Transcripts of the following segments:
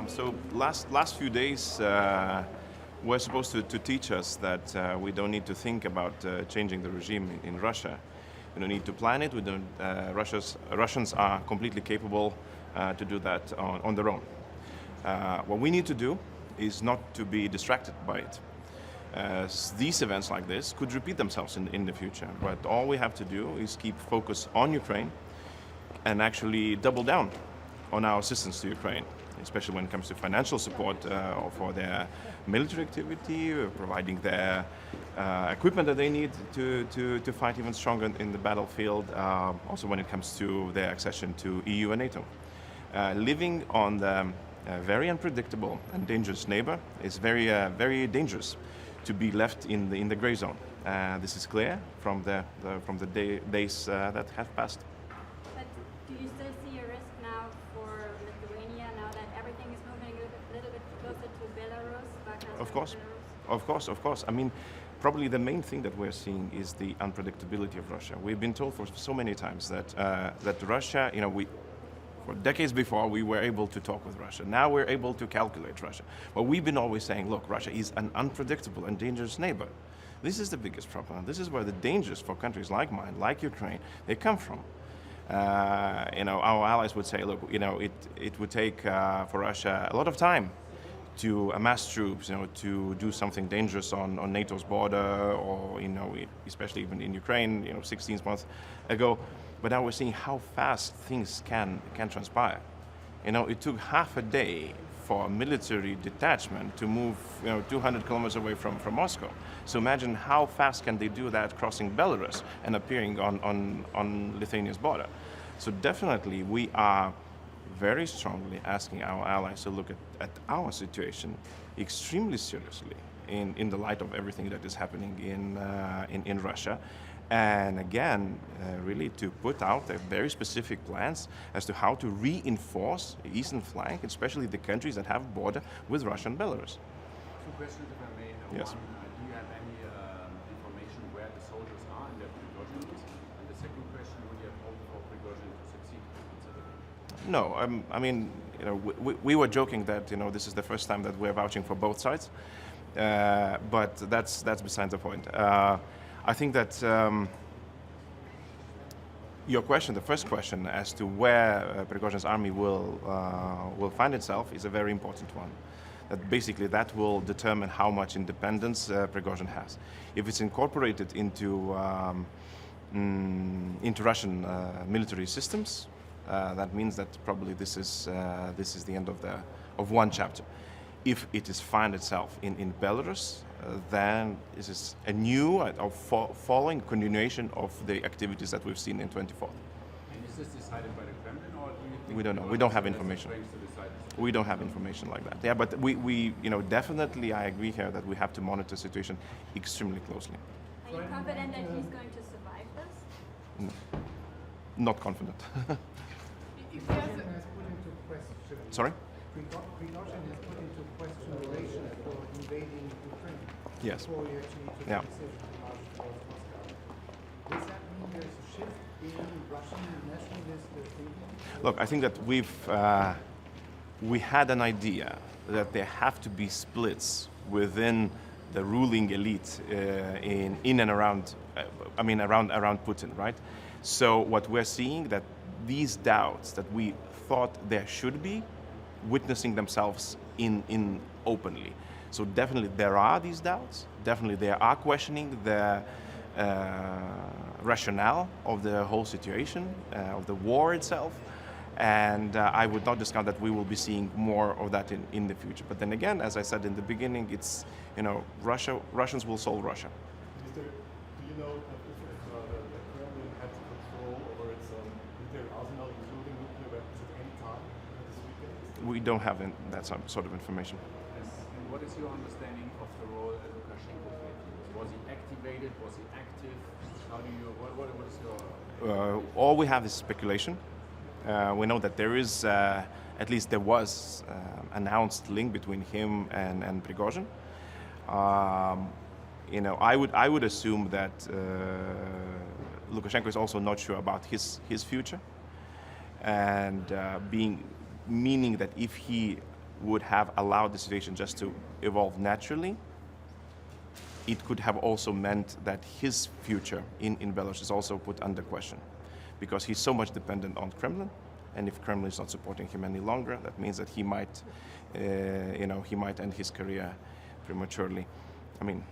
So last few days were supposed to teach us that we don't need to think about changing the regime in Russia. We don't need to plan it. We don't. Russians are completely capable to do that on their own. What we need to do is not to be distracted by it. These events like this could repeat themselves in the future, but all we have to do is keep focus on Ukraine and actually double down on our assistance to Ukraine, especially when it comes to financial support for their military activity, providing their equipment that they need to fight even stronger in the battlefield, also when it comes to their accession to EU and NATO. Living on the very unpredictable and dangerous neighbor is very dangerous to be left in the gray zone. This is clear from the days that have passed. But do you still see a risk now for Lithuania now that everything is moving a little bit closer to Belarus? Of course. I mean, probably the main thing that we're seeing is the unpredictability of Russia. We've been told for so many times that Russia, for decades before, we were able to talk with Russia. Now we're able to calculate Russia. Well, we've been always saying, look, Russia is an unpredictable and dangerous neighbor. This is the biggest problem. This is where the dangers for countries like mine, like Ukraine, they come from. Our allies would say, look, it would take for Russia a lot of time to amass troops, to do something dangerous on NATO's border, or especially even in Ukraine, 16 months ago. But now we're seeing how fast things can transpire. It took half a day for a military detachment to move 200 kilometers away from Moscow. So imagine how fast can they do that crossing Belarus and appearing on Lithuania's border. So definitely we are very strongly asking our allies to look at our situation extremely seriously in the light of everything that is happening in Russia. And again, really to put out very specific plans as to how to reinforce the eastern flank, especially the countries that have a border with Russia and Belarus. Two questions, if I may. Yes. One, do you have any information where the soldiers are and where Prigozhin is? And the second question, would you have hope for Prigozhin to succeed? No, I mean, we were joking that this is the first time that we're vouching for both sides, but that's beside the point. I think that your question, the first question, as to where Prigozhin's army will find itself, is a very important one. That basically that will determine how much independence Prigozhin has. If it's incorporated into Russian military systems, that means that probably this is the end of one chapter. If it is find itself in Belarus, then this is a new following continuation of the activities that we've seen in 24th. And is this decided by the Kremlin, or do you think we don't know. We don't have information. We don't have information like that. Yeah, but we definitely I agree here that we have to monitor the situation extremely closely. Are you confident that he's going to survive this? No. Not confident. Prigozhin has put into question. Sorry? Prigozhin has put into question the reason for invading Ukraine. Yes. Before you actually took Yeah. the decision to march towards Moscow. Does that mean there's a shift in Russian nationalist thinking? Look, I think that we had an idea that there have to be splits within the ruling elite in and around, around Putin, right? So what we're seeing that these doubts that we thought there should be, witnessing themselves in openly. So definitely there are these doubts. Definitely they are questioning the rationale of the whole situation, of the war itself. And I would not discount that we will be seeing more of that in the future. But then again, as I said in the beginning, it's, Russians will solve Russia. Do you know if the Kremlin had control over its nuclear arsenal, including nuclear weapons, at any time this weekend? We don't have that sort of information. Yes. And what is your understanding of the role Lukashenko played? Was he activated? Was he active? How do you? What is your? All we have is speculation. We know that there is, at least there was, announced link between him and Prigozhin. I would assume that Lukashenko is also not sure about his future, and meaning that if he would have allowed the situation just to evolve naturally, it could have also meant that his future in Belarus is also put under question, because he's so much dependent on Kremlin, and if Kremlin is not supporting him any longer, that means that he might, he might end his career prematurely. I mean,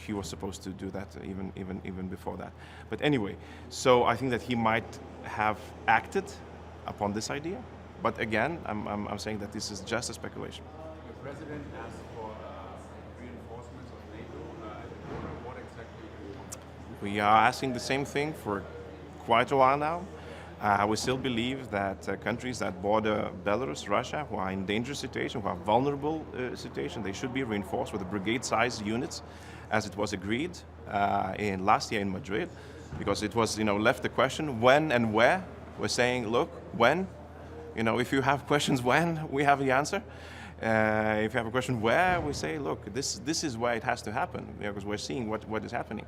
he was supposed to do that even before that. But anyway, so I think that he might have acted upon this idea. But again, I'm saying that this is just a speculation. The president asked for reinforcements of NATO at the border. What exactly do you want? We are asking the same thing for quite a while now. We still believe that countries that border Belarus, Russia, who are in dangerous situation, who are vulnerable situation, they should be reinforced with brigade-sized units, as it was agreed in last year in Madrid, because it was left the question when and where. We're saying, look, when. If you have questions when, we have the answer. If you have a question where, we say, look, this is where it has to happen, because we're seeing what is happening.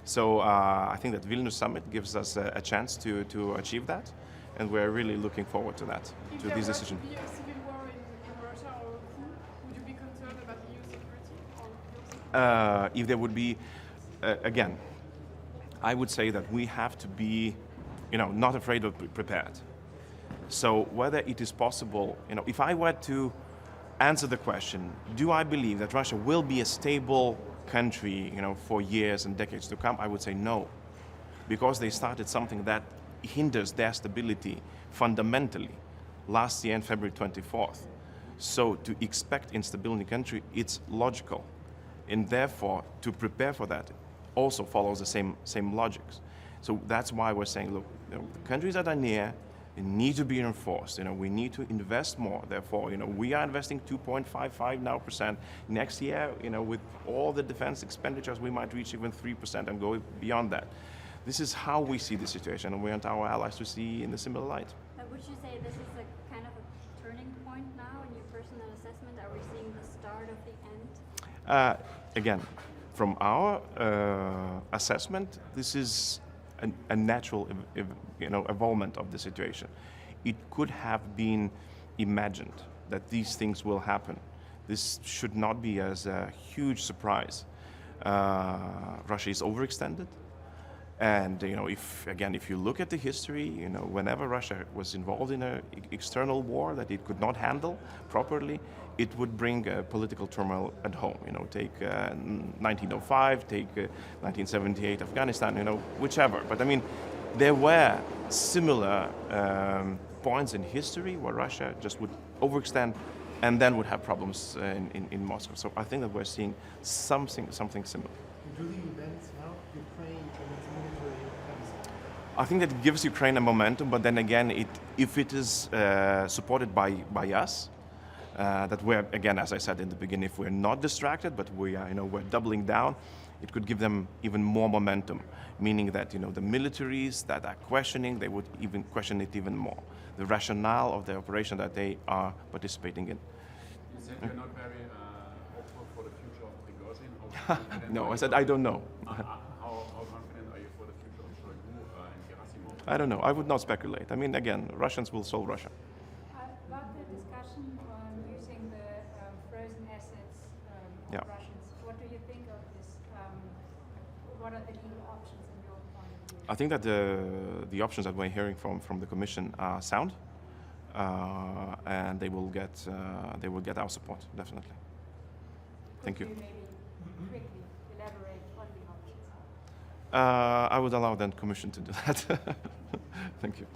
So I think that Vilnius summit gives us a chance to achieve that, and we're really looking forward to that, to this decision. If there were to be a civil war in Russia or a coup, would you be concerned about EU security? If there would be, again, I would say that we have to be, not afraid of prepared. So whether it is possible, if I were to answer the question, do I believe that Russia will be a stable country, for years and decades to come, I would say no, because they started something that hinders their stability fundamentally last year on February 24th. So to expect instability in the country, it's logical, and therefore to prepare for that also follows the same logics. So that's why we're saying, look, the countries that are near need to be reinforced. We need to invest more. Therefore, we are investing 2.55% now. Next year, with all the defense expenditures, we might reach even 3% and go beyond that. This is how we see the situation, and we want our allies to see in a similar light. Would you say this is a kind of a turning point now in your personal assessment? Are we seeing the start of the end? Again, from our assessment, this is a natural evolvement of the situation. It could have been imagined that these things will happen. This should not be as a huge surprise. Russia is overextended, and if you look at the history, whenever Russia was involved in an external war that it could not handle properly, it would bring political turmoil at home. Take 1905, take 1978 Afghanistan, whichever. But I mean, there were similar points in history where Russia just would overextend and then would have problems in Moscow. So I think that we're seeing something similar. Do the events help Ukraine in its military offensive? I think that it gives Ukraine a momentum, but then again, if it is supported by us, that we're, again, as I said in the beginning, if we're not distracted, but we are, we're doubling down, it could give them even more momentum, meaning that, the militaries that are questioning, they would even question it even more. The rationale of the operation that they are participating in. You said you're not very hopeful for the future of Prigozhin. No, I said I don't know. How confident are you for the future of Shoigu and Gerasimov? I don't know. I would not speculate. I mean, again, Russians will solve Russia. About the discussion on using the frozen assets Yeah. of Russians, what do you think of this? What are the legal options in your point of view? I think that the options that we're hearing from the Commission are sound, and they will get our support, definitely. Thank you. Could you maybe quickly elaborate on the options? I would allow the Commission to do that. Thank you.